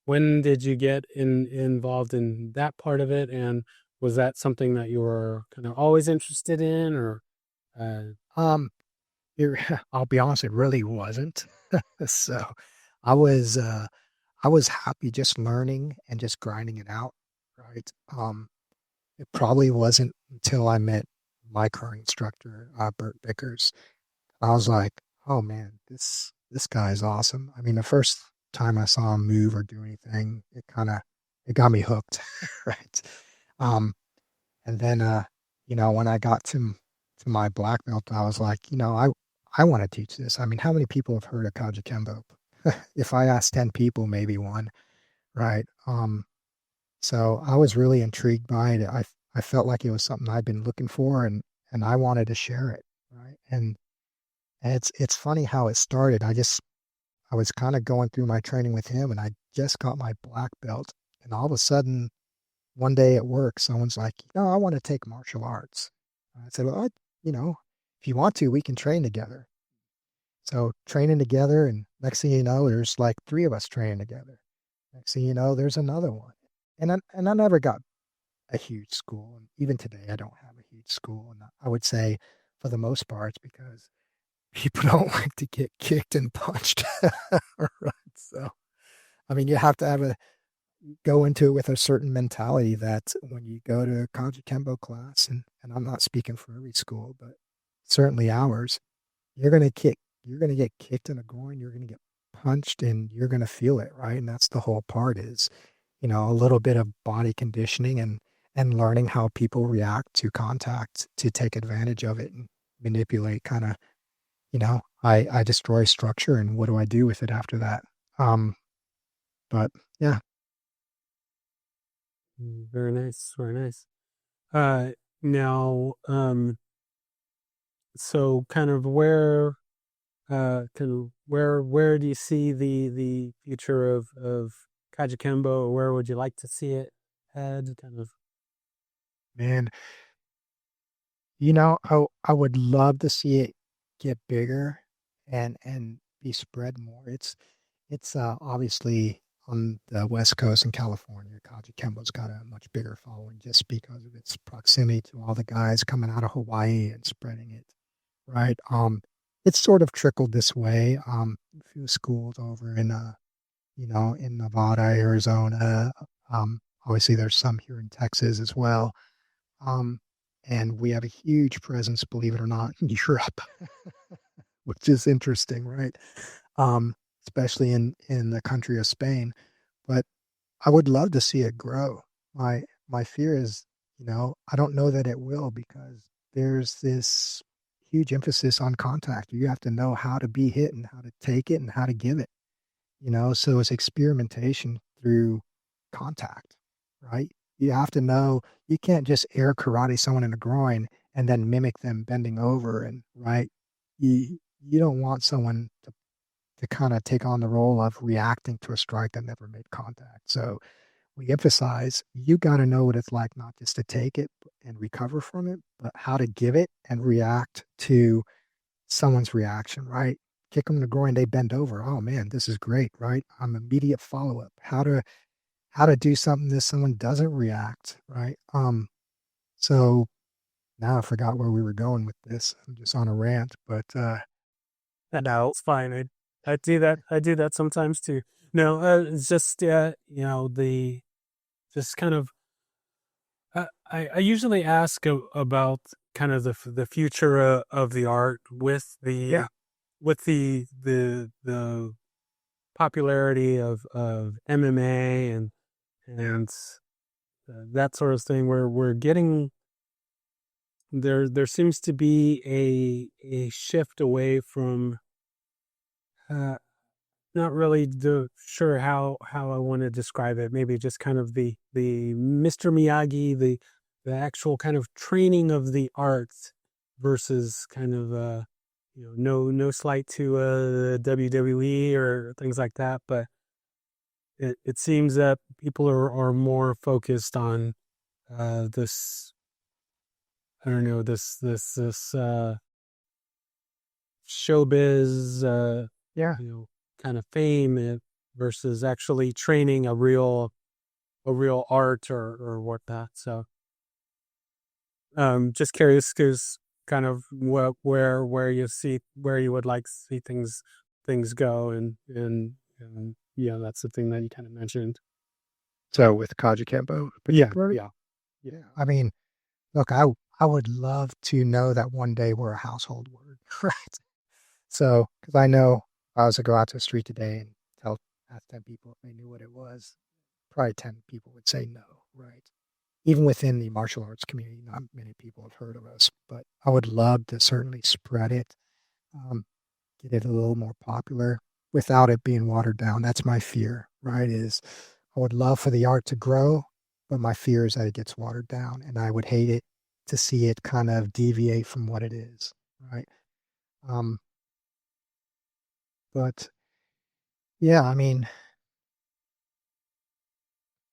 When did you get involved in that part of it, and was that something that you were kind of always interested in, or uh, Um, I'll be honest, it really wasn't. So I was uh I was happy just learning and just grinding it out, right? It probably wasn't until I met my current instructor, Bert Vickers. I was like, oh man, this guy is awesome. I mean, the first time I saw him move or do anything, it got me hooked, right? Um, and then when I got to my black belt, I was like, I want to teach this. I mean, how many people have heard of Kajukenbo? If I asked 10 people, maybe one, right? So I was really intrigued by it. I felt like it was something I'd been looking for, and I wanted to share it, right? And it's funny how it started. I was kind of going through my training with him, and I just got my black belt, and all of a sudden one day at work, someone's like, I want to take martial arts. I said, well, if you want to, we can train together. So training together, and next thing you know, there's like three of us training together. Next thing you know, there's another one. And I never got a huge school. And even today, I don't have a huge school. And I would say for the most part, it's because people don't like to get kicked and punched. Right. So, I mean, you have to go into it with a certain mentality that when you go to a Kajukenbo class, and I'm not speaking for every school, but certainly ours, you're gonna get kicked in the groin, you're gonna get punched, and you're gonna feel it, right? And that's the whole part is, a little bit of body conditioning and learning how people react to contact to take advantage of it and manipulate kind of, I destroy structure, and what do I do with it after that? Um, but yeah, Very nice, very nice. Uh, now, so kind of where do you see the future of Kajukenbo? Where would you like to see it head? Kind of. man, I would love to see it get bigger and be spread more. It's obviously on the West Coast in California. Kajukenbo's got a much bigger following just because of its proximity to all the guys coming out of Hawaii and spreading it, right? It's sort of trickled this way. A few schools over in Nevada, Arizona. Obviously, there's some here in Texas as well. Um, and we have a huge presence, believe it or not, in Europe, which is interesting, right? Especially in the country of Spain. But I would love to see it grow. My fear is, I don't know that it will because there's this huge emphasis on contact. You have to know how to be hit and how to take it and how to give it. So it's experimentation through contact, right? You have to know you can't just air karate someone in the groin and then mimic them bending over and right. You don't want someone to kind of take on the role of reacting to a strike that never made contact. So we emphasize you got to know what it's like not just to take it and recover from it, but how to give it and react to someone's reaction, right? Kick them in the groin, they bend over. Oh man, this is great, right? Immediate follow up. How to do something that someone doesn't react, right? So now I forgot where we were going with this. I'm just on a rant, but No, it's fine. I do that. I do that sometimes too. No, it's just the just kind of. I usually ask about kind of the future of the art with yeah, the popularity of MMA yeah, and that sort of thing where we're getting there seems to be a shift away from uh, not really sure how I want to describe it. Maybe just kind of the Mr. Miyagi, the actual kind of training of the arts versus kind of no slight to WWE or things like that, but it seems that people are more focused on this I don't know this showbiz yeah. you know kind of fame versus actually training a real art or whatnot. So just curious because kind of where you see where you would like to see things go and yeah, that's the thing that you kind of mentioned. So with Kajukenbo Yeah, particularly, yeah, yeah. yeah. I mean, look, I would love to know that one day we're a household word, right? So, because I know I was to go out to the street today and ask 10 people if they knew what it was, probably 10 people would say no, right? Even within the martial arts community, not many people have heard of us, but I would love to certainly spread it, um, get it a little more popular without it being watered down. That's my fear, right? Is I would love for the art to grow, but my fear is that it gets watered down, and I would hate it to see it kind of deviate from what it is, right? Um, but yeah, I mean,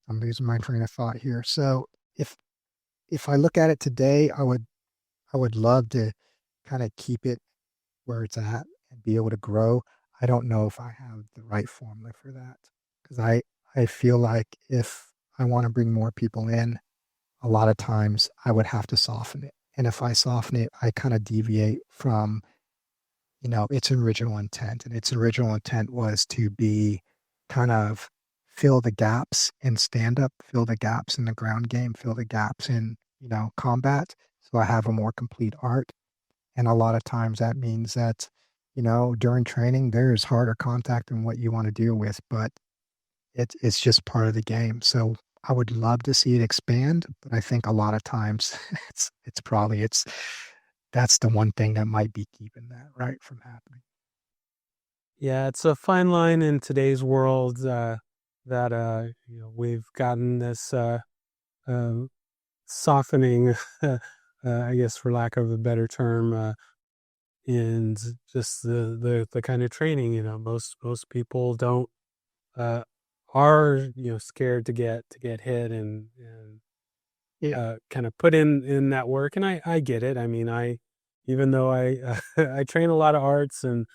I'm losing my train of thought here. So if if I look at it today, I would love to kind of keep it where it's at and be able to grow. I don't know if I have the right formula for that because I feel like if I want to bring more people in, a lot of times I would have to soften it. And if I soften it, I kind of deviate from, its original intent. And its original intent was to be kind of fill the gaps in stand up, fill the gaps in the ground game, fill the gaps in, combat. So I have a more complete art. And a lot of times that means that, during training, there's harder contact than what you want to deal with, but it's just part of the game. So I would love to see it expand, but I think a lot of times it's that's the one thing that might be keeping that right from happening. Yeah, it's a fine line in today's world that we've gotten this uh, softening, I guess, for lack of a better term, and just the kind of training. Most people don't uh, are scared to get hit and Yeah. kind of put in that work, and I get it. I mean, even though I I train a lot of arts, and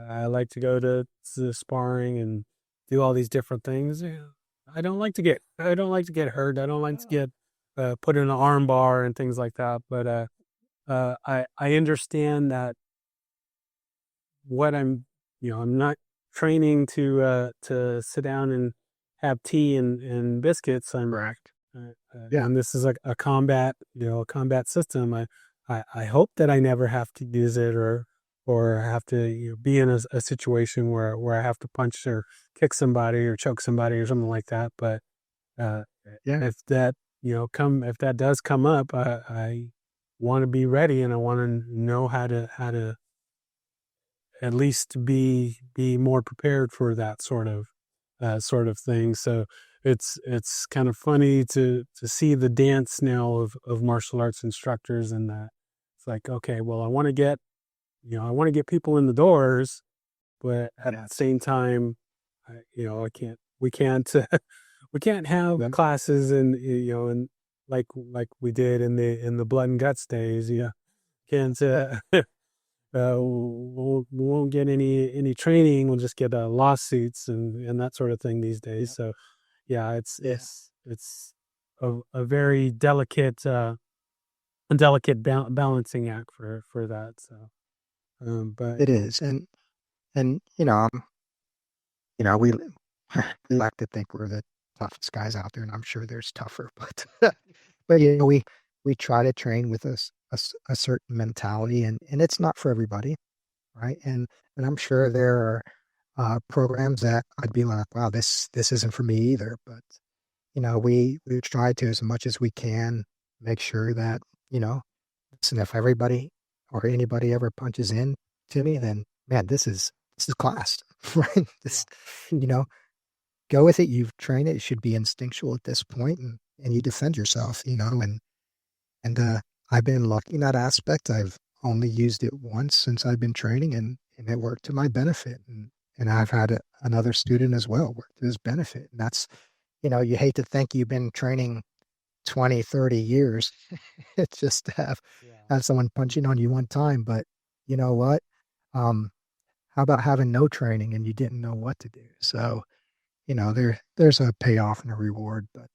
I like to go to sparring and do all these different things. I don't like to get hurt. I don't like to get put in an arm bar and things like that. But I understand that what I'm not training to sit down and have tea and biscuits. Correct. Yeah. And this is a combat, a combat system. I hope that I never have to use it or have to be in a situation where I have to punch or kick somebody or choke somebody or something like that. But uh, Yeah. if that if that does come up, I want to be ready, and I want to know how to at least be more prepared for that sort of thing. So it's kind of funny to see the dance now of martial arts instructors, and that it's like, okay, well, I want to get people in the doors, but at the Yes. same time, I can't we can't we can't have Then classes and like we did in the blood and guts days. Yeah, can't we won't get any training. We'll just get lawsuits and that sort of thing these days. yeah. So yeah, Yeah. it's a very delicate balancing act for that. So, but It is. And we we like to think we're the toughest guys out there, and I'm sure there's tougher, but but we try to train with a certain mentality, and it's not for everybody, right? And I'm sure there are programs that I'd be like, wow, this isn't for me either. But we try to, as much as we can, make sure that you know, listen, if everybody or anybody ever punches in to me, then man, this is class, right? yeah, This, you know, go with it. You've trained it. It should be instinctual at this point, and you defend yourself, and I've been lucky in that aspect. I've only used it once since I've been training, and it worked to my benefit. And I've had another student as well work to his benefit. And that's, you hate to think you've been training 20, 30 years. It's just to yeah. have someone punching on you one time. But you know what? Um, how about having no training and you didn't know what to do? So, there's a payoff and a reward, but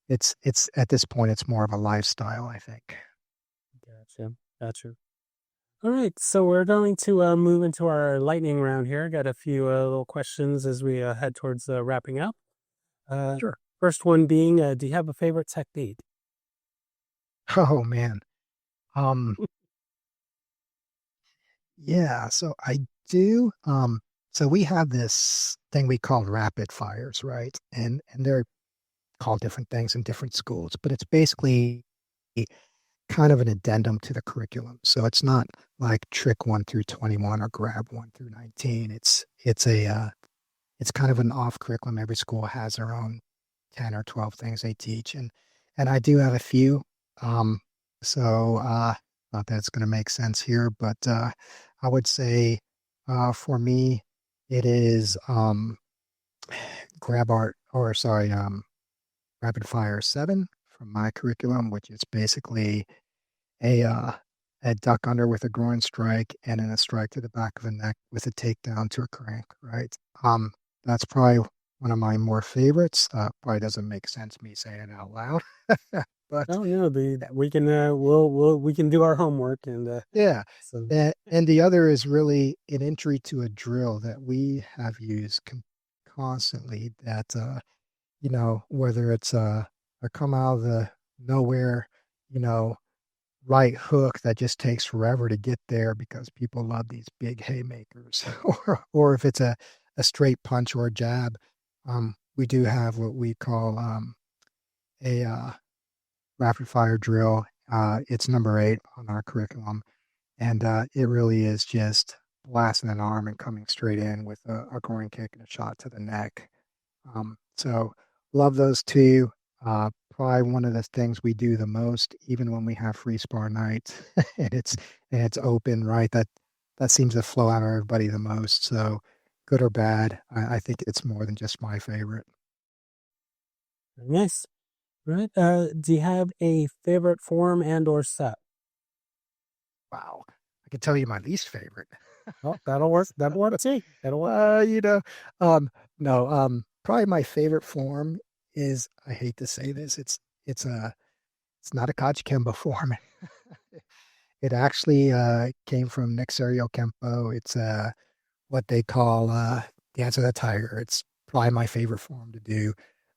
it's at this point it's more of a lifestyle, I think. Gotcha, gotcha. All right, so we're going to move into our lightning round here. Got a few little questions as we head towards wrapping up. Uh, Sure. First one being, do you have a favorite technique? Oh man. Um, yeah, so I do. So we have this thing we call rapid fires, right? And they're called different things in different schools, but it's basically kind of an addendum to the curriculum. So it's not like trick 1 through 21 or grab 1 through 19. It's kind of an off curriculum. Every school has their own 10 or 12 things they teach. And I do have a few. Um, so not that it's going to make sense here, but I would say for me, it is grab art, or sorry, rapid fire 7 from my curriculum, which is basically a uh, a duck under with a groin strike and then a strike to the back of the neck with a takedown to a crank, right? That's probably one of my more favorites. Probably doesn't make sense me saying it out loud, but Oh, yeah, the we can we can do our homework and yeah. so And the other is really an entry to a drill that we have used constantly that, whether it's a come out of the nowhere, you know, right hook that just takes forever to get there because people love these big haymakers, or if it's a straight punch or a jab. We do have what we call a rapid fire drill. It's number 8 on our curriculum, and it really is just blasting an arm and coming straight in with a groin kick and a shot to the neck. So love those two. Probably one of the things we do the most, even when we have free spar nights and it's open, right? That seems to flow out of everybody the most. So good or bad, I think it's more than just my favorite. Nice. Right. Do you have a favorite form and or set? Wow. I can tell you my least favorite. Oh, that'll work. That'll work So, too. That'll work. you know, no, probably my favorite form is, I hate to say this, it's not a Kajukenbo form. It actually came from Nexario Kempo. It's what they call Dance of the Tiger. It's probably my favorite form to do.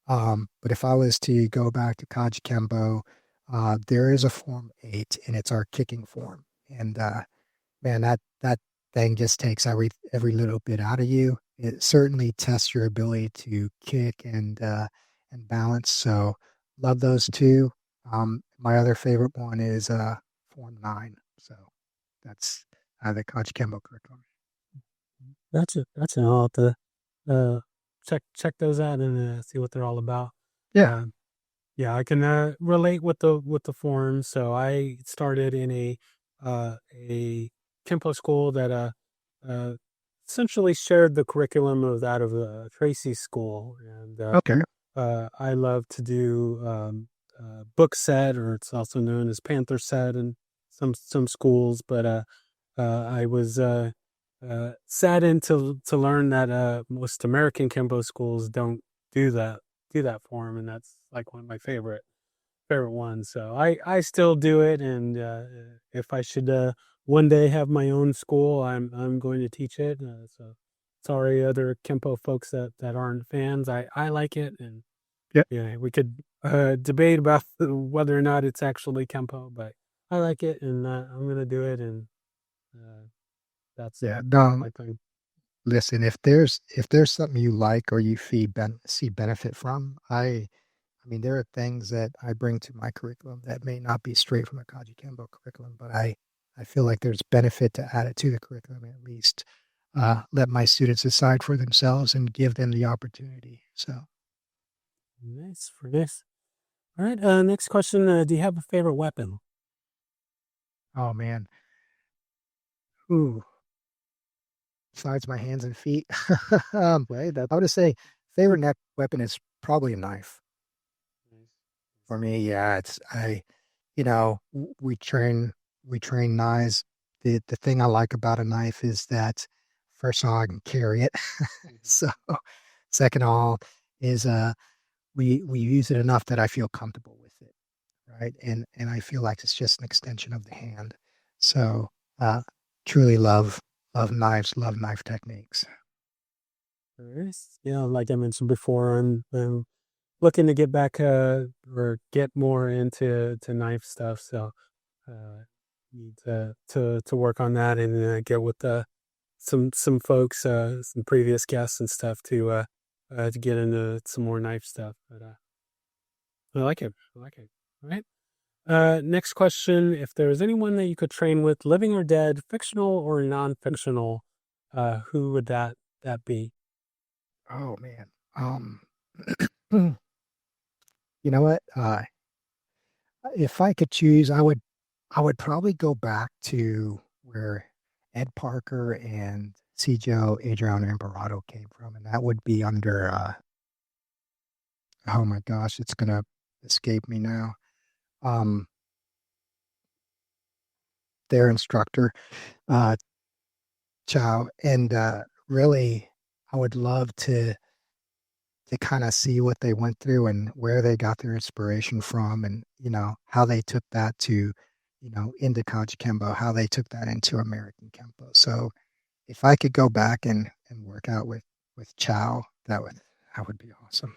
But if I was to go back to Kajukenbo, there is a form 8, and it's our kicking form. And man, that thing just takes every little bit out of you. It certainly tests your ability to kick and balance. So love those two. My other favorite one is Form 9. So that's the Kajukenbo curriculum. Gotcha. Gotcha. I'll have to uh, check those out and see what they're all about. Yeah. Uh, yeah, I can relate with the forms. So I started in a Kempo school that uh, essentially shared the curriculum of that of Tracy's school, and Okay. I love to do book set, or it's also known as Panther set, in some schools. But I was saddened to learn that most American Kempo schools don't do that form, and that's like one of my favorite ones. So I still do it, and if I should one day have my own school, I'm going to teach it. So sorry, other Kempo folks that aren't fans. I like it, and Yeah. yeah, we could debate about whether or not it's actually Kempo, but I like it, and I'm gonna do it, and uh, Yeah. that's No, my thing. listen, if there's something you like or you see benefit from, I mean, there are things that I bring to my curriculum that may not be straight from the Kajukenbo curriculum, but I feel like there's benefit to add it to the curriculum, at least let my students decide for themselves and give them the opportunity. So, Nice for this. All right. Next question. Do you have a favorite weapon? oh man, ooh, besides my hands and feet, Right. That. I would say favorite neck weapon is probably a knife. For me, yeah, we train knives. The thing I like about a knife is that first of all, I can carry it. So second of all is we use it enough that I feel comfortable with it, right? And I feel like it's just an extension of the hand. So uh truly love knives, love knife techniques. Nice. Yeah, like I mentioned before, I'm looking to get back or get more into to knife stuff. So need to work on that and get with some folks, some previous guests and stuff to get into some more knife stuff. But I like it. I like it. All right. Next question: if there was anyone that you could train with, living or dead, fictional or non-fictional, who would that be? Oh man. You know what? If I could choose, I would probably go back to where Ed Parker and Cjo Adriano Imperato came from, and that would be under oh my gosh, it's gonna escape me now. Um, their instructor, uh, Chow, and really, I would love to kind of see what they went through and where they got their inspiration from, and how they took that to into Kajukenbo, how they took that into American Kempo. So if I could go back and work out with Chow, that would be awesome.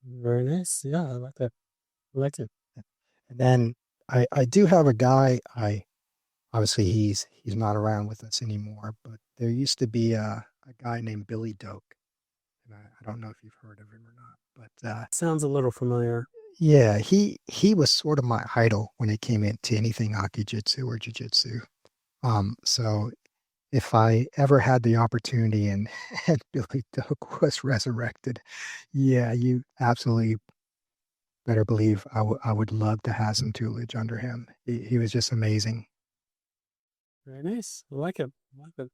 Very nice. Yeah, I like that. I like it. And then I do have a guy. I obviously he's not around with us anymore, but there used to be a guy named Billy Doak, and I don't know if you've heard of him or not, but Sounds a little familiar. yeah, he was sort of my idol when it came into anything Akijitsu or Jiu-Jitsu. So if I ever had the opportunity and, and Billy Doak was resurrected, yeah, you absolutely better believe I would love to have some tutelage under him. He was just amazing. Very nice. I like it. I like it.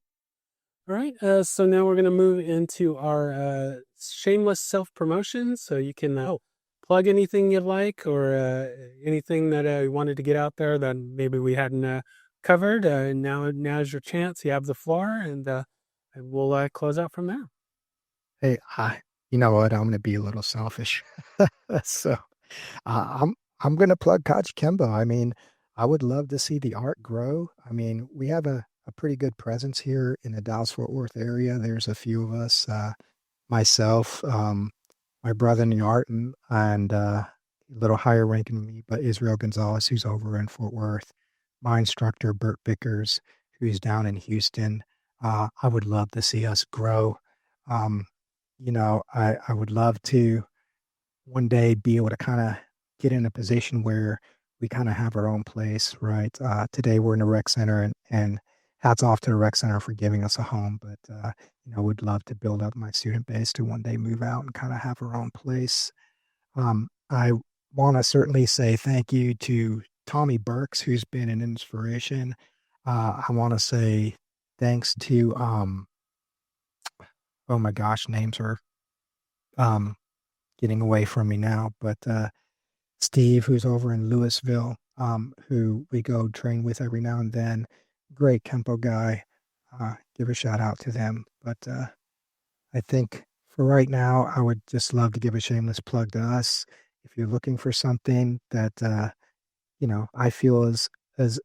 All right. So now we're going to move into our shameless self promotion. So you can plug anything you'd like or anything that you wanted to get out there that maybe we hadn't covered. Now's your chance. You have the floor, and we'll close out from there. Hey, you know what? I'm going to be a little selfish. So I'm going to plug Kajukenbo. I mean, I would love to see the art grow. I mean, we have a pretty good presence here in the Dallas-Fort Worth area. There's a few of us, myself, my brother in the art, and a little higher ranking than me, but Israel Gonzalez, who's over in Fort Worth, my instructor, Bert Vickers, who's down in Houston. I would love to see us grow. Um, I would love to one day be able to kind of get in a position where we kind of have our own place, right? Today we're in a rec center, and hats off to the rec center for giving us a home. But would love to build up my student base to one day move out and kind of have our own place. I want to certainly say thank you to Tommy Burks, who's been an inspiration. I want to say thanks to oh my gosh, names are um getting away from me now, but Steve, who's over in Louisville, who we go train with every now and then, great Kempo guy. Give a shout out to them. But I think for right now, I would just love to give a shameless plug to us. If you're looking for something that I feel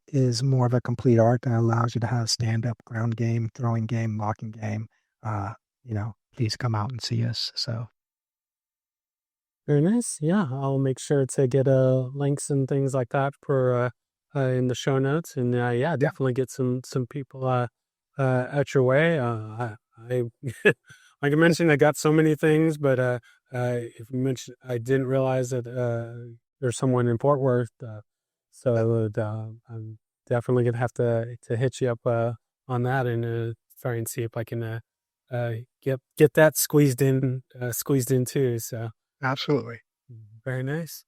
is more of a complete art that allows you to have stand up, ground game, throwing game, locking game, please come out and see us. So. Very nice. Yeah, I'll make sure to get links and things like that for in the show notes, and yeah, Yeah. definitely get some people at your way. I like I mentioned, I got so many things, but if you mentioned, I didn't realize that there's someone in Fort Worth, so I would I'm definitely gonna have to hit you up on that and try and see if I can get that squeezed in too. So. Absolutely. Very nice.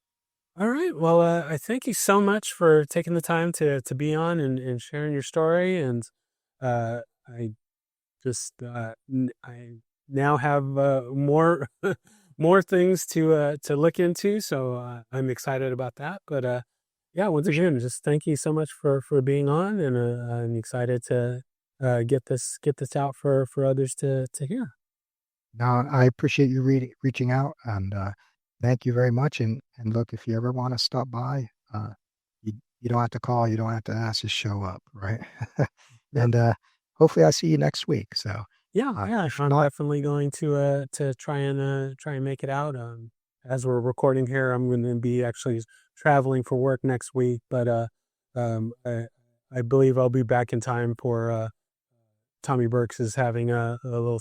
All right. Well, I thank you so much for taking the time to be on and sharing your story. And I just I now have more more things to look into. So I'm excited about that. But yeah, once again, just thank you so much for being on, and I'm excited to get this out for others to hear. No, I appreciate you reaching out, and thank you very much. And look, if you ever want to stop by, you don't have to call, you don't have to ask, just show up, right? Yep. And hopefully I see you next week. So Yeah, if I'm not, definitely going to try and make it out. As we're recording here, I'm going to be actually traveling for work next week, but um, I, I believe I'll be back in time for Tommy Burks is having a little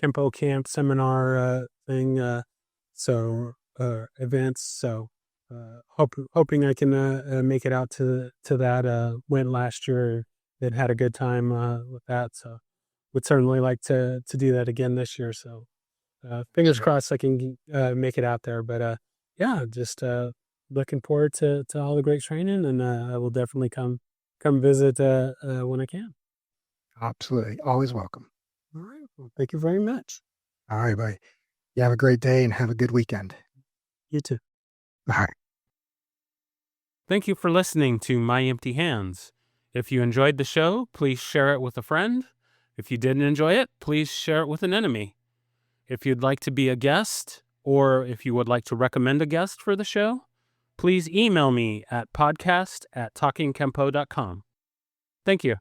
Kempo camp seminar thing, events. So hoping I can make it out to that. Went last year, and had a good time with that. So would certainly like to do that again this year. So fingers sure. crossed I can make it out there. But yeah, just looking forward to all the great training, and I will definitely come visit when I can. Absolutely. Always welcome. All right. Well, thank you very much. All right, bye. You have a great day and have a good weekend. You too. All right. Thank you for listening to My Empty Hands. If you enjoyed the show, please share it with a friend. If you didn't enjoy it, please share it with an enemy. If you'd like to be a guest, or if you would like to recommend a guest for the show, please email me at podcast@talkingkempo.com. Thank you.